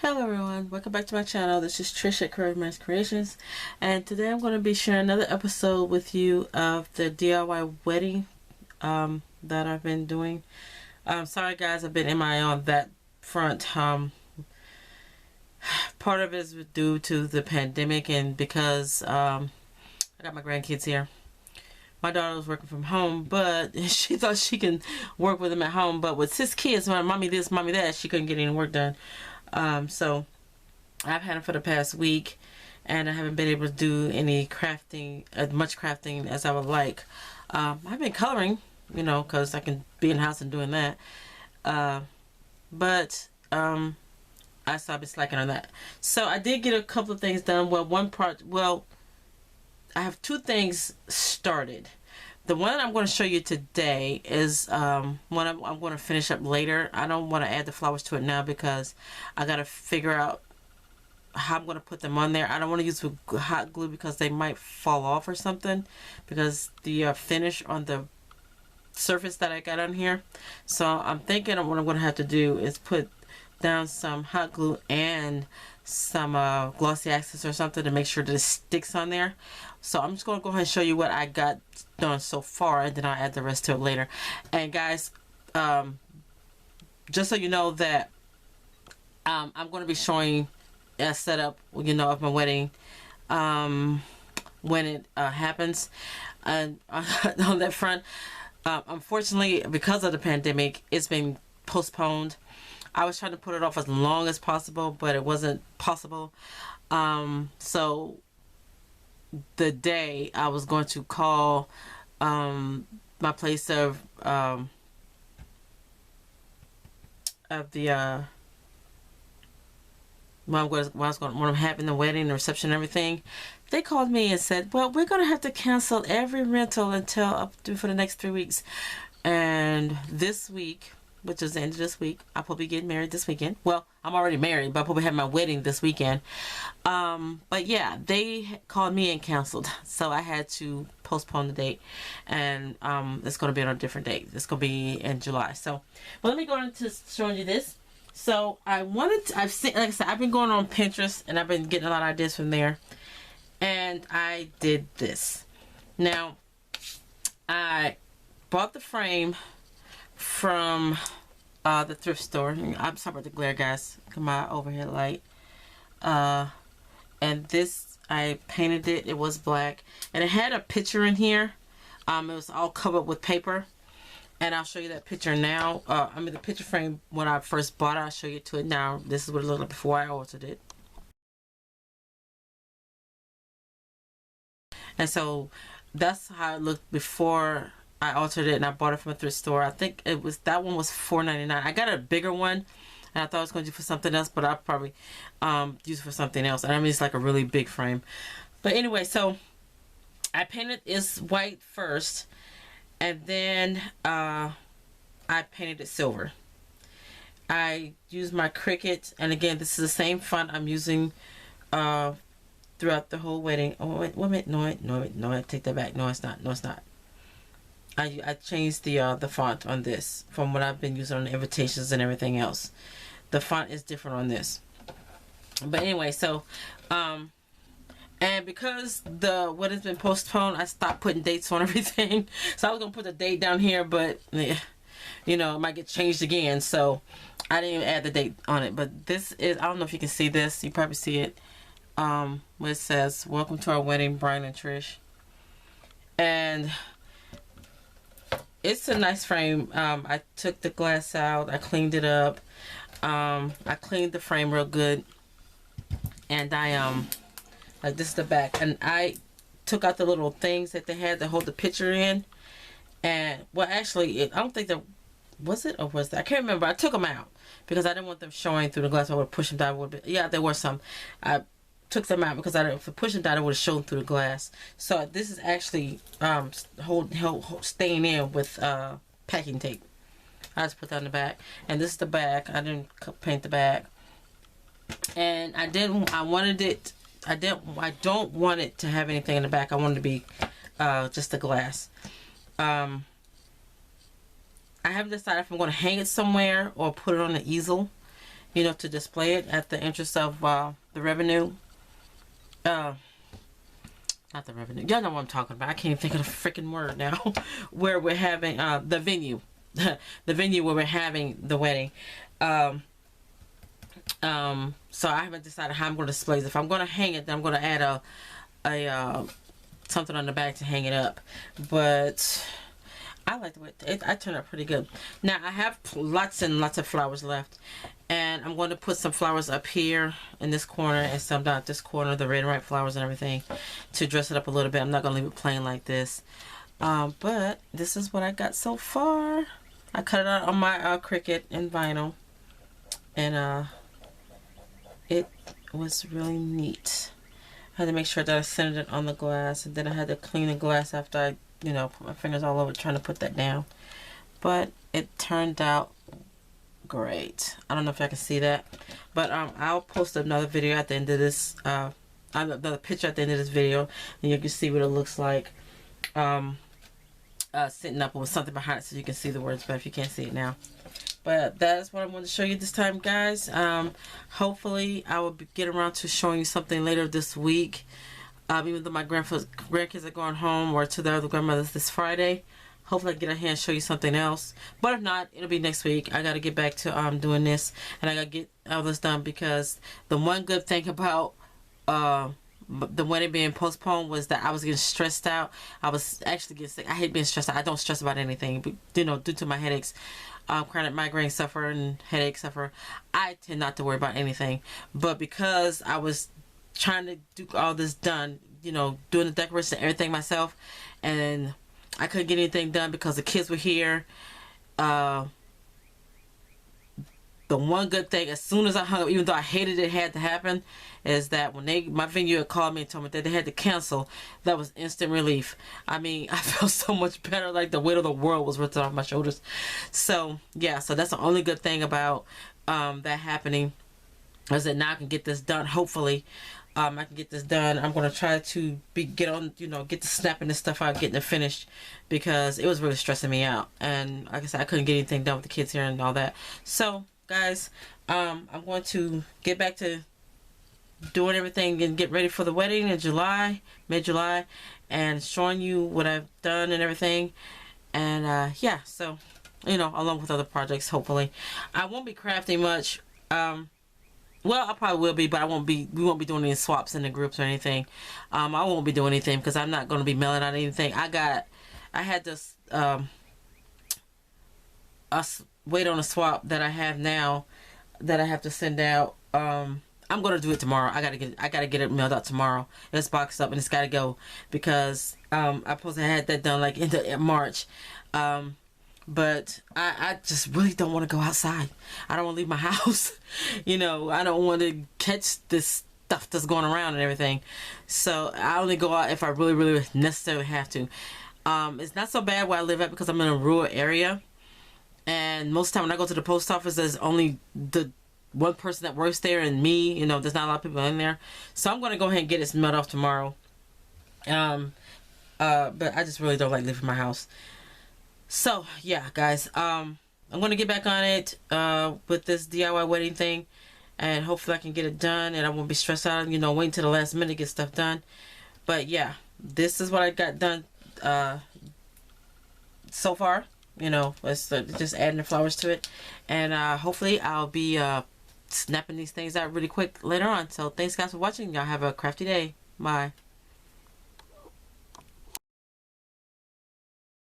Hello everyone, welcome back to my channel. This is Trish at Creativemind Creations, and today I'm going to be sharing another episode with you of the DIY wedding that I've been doing. Sorry guys, I've been MIA on that front. Part of it is due to the pandemic, and because I got my grandkids here. My daughter was working from home, but she thought she can work with them at home, but with 6 kids, mommy this, mommy that, she couldn't get any work done. So I've had them for the past week, and I haven't been able to do any crafting, as much crafting as I would like. I've been coloring, you know, because I can be in the house and doing that. But I saw I've been slacking on that. So I did get a couple of things done. Well, I have 2 things started. The one I'm going to show you today is one I'm going to finish up later. I don't want to add the flowers to it now because I got to figure out how I'm going to put them on there. I don't want to use hot glue because they might fall off or something, because the finish on the surface that I got on here. So I'm thinking what I'm going to have to do is put down some hot glue and some glossy accents or something to make sure that it sticks on there. So I'm just going to go ahead and show you what I got done so far, and then I'll add the rest to it later. And guys, just so you know that I'm going to be showing a setup, you know, of my wedding when it happens. And on that front, unfortunately, because of the pandemic, it's been postponed. I was trying to put it off as long as possible, but it wasn't possible. So the day I was going to call my place of the when I'm having the wedding, the reception, and everything, they called me and said, well, we're going to have to cancel every rental until up to for the next 3 weeks. And this week, which is the end of this week, I'll probably get married this weekend. Well, I'm already married, but I'll probably have my wedding this weekend. But yeah, they called me and canceled. So I had to postpone the date. And it's going to be on a different date. It's going to be in July. So, well, let me go into showing you this. So I've seen, like I said, I've been going on Pinterest, and I've been getting a lot of ideas from there. And I did this. Now, I bought the frame from the thrift store. I'm sorry about the glare, guys. Come on, overhead light. And this, I painted it. It was black, and it had a picture in here. It was all covered with paper, and I'll show you that picture now. I mean, the picture frame when I first bought it. I'll show you to it now. This is what it looked like before I altered it. And so that's how it looked before I altered it, and I bought it from a thrift store. I think it was, that one was $4.99. I got a bigger one, and I thought I was going to do for something else, but I'll probably use it for something else. And I mean, it's like a really big frame. But anyway, so I painted this white first, and then I painted it silver. I used my Cricut, and again, this is the same font I'm using throughout the whole wedding. Oh, wait a minute. No, I take that back. No, it's not. No, it's not. I changed the font on this from what I've been using on the invitations and everything else. The font is different on this. But anyway, so and because what has been postponed, I stopped putting dates on everything. So I was gonna put the date down here, but you know, it might get changed again. So I didn't even add the date on it. But this is, I don't know if you can see this. You probably see it. Where it says, "Welcome to our wedding, Brian and Trish." And it's a nice frame. I took the glass out. I cleaned it up. I cleaned the frame real good. And I like, this is the back. And I took out the little things that they had to hold the picture in. And well, actually, I don't think that was it, or was that? I can't remember. I took them out because I didn't want them showing through the glass. I would push them down a little bit. Yeah, there were some. I took them out because if I pushed them down, it would have shown through the glass. So this is actually staying in with packing tape. I just put that on the back, and this is the back. I didn't paint the back, and I don't want it to have anything in the back. I want it to be just the glass. I haven't decided if I'm going to hang it somewhere or put it on the easel. you know, to display it at the interest of the revenue. Uh, Not the revenue. Y'all know what I'm talking about. I can't even think of the freaking word now. Where we're having the venue, the venue where we're having the wedding. So I haven't decided how I'm going to display this. If I'm going to hang it, then I'm going to add a something on the back to hang it up. But I like the way I turned out pretty good. Now I have lots and lots of flowers left, and I'm going to put some flowers up here in this corner and some down at this corner, the red and white flowers and everything, to dress it up a little bit. I'm not going to leave it plain like this. But this is what I got so far. I cut it out on my Cricut and vinyl, and it was really neat. I had to make sure that I centered it on the glass, and then I had to clean the glass after I, you know, put my fingers all over trying to put that down. But it turned out great. I don't know if I can see that, but I'll post another video at the end of this, another picture at the end of this video, and you can see what it looks like sitting up with something behind it so you can see the words, but if you can't see it now. But that's what I wanted to show you this time, guys. Hopefully I will get around to showing you something later this week, even though my grandkids are going home or to their other grandmothers this Friday. Hopefully I get out here and show you something else. But if not, it'll be next week. I got to get back to doing this, and I got to get all this done, because the one good thing about the wedding being postponed was that I was getting stressed out. I was actually getting sick. I hate being stressed out. I don't stress about anything, but, you know, due to my headaches. Chronic migraine sufferer and headache sufferer, I tend not to worry about anything. But because I was trying to do all this done, you know, doing the decoration and everything myself, and I couldn't get anything done because the kids were here. The one good thing, as soon as I hung up, even though I hated it had to happen, is that when my venue had called me and told me that they had to cancel, that was instant relief. I mean, I felt so much better, like the weight of the world was lifted off my shoulders. So yeah, so that's the only good thing about that happening, is that now I can get this done. Hopefully I can get this done. I'm going to try to get on, you know, get the snapping this stuff out, getting it finished, because it was really stressing me out. And like I said, I couldn't get anything done with the kids here and all that. So guys, I'm going to get back to doing everything and get ready for the wedding in July, mid-July, and showing you what I've done and everything. And yeah, so, you know, along with other projects, hopefully. I won't be crafting much. Well, I probably will be, but we won't be doing any swaps in the groups or anything. I won't be doing anything because I'm not going to be mailing out anything. I had this wait on a swap that I have now that I have to send out. I'm gonna do it tomorrow. I gotta get it mailed out tomorrow. It's boxed up and it's gotta go, because I supposed to have that done like in March. But I just really don't want to go outside. I don't want to leave my house. You know, I don't want to catch this stuff that's going around and everything. So I only go out if I really, really necessarily have to. It's not so bad where I live at, because I'm in a rural area. And most of the time when I go to the post office, there's only the one person that works there and me. You know, there's not a lot of people in there. So I'm going to go ahead and get it mailed off tomorrow. But I just really don't like leaving my house. So, yeah, guys. I'm going to get back on it with this DIY wedding thing. And hopefully I can get it done. And I won't be stressed out, you know, waiting till the last minute to get stuff done. But, yeah, this is what I got done so far. You know, let's just adding the flowers to it. And hopefully I'll be snapping these things out really quick later on. So thanks guys for watching. Y'all have a crafty day. Bye.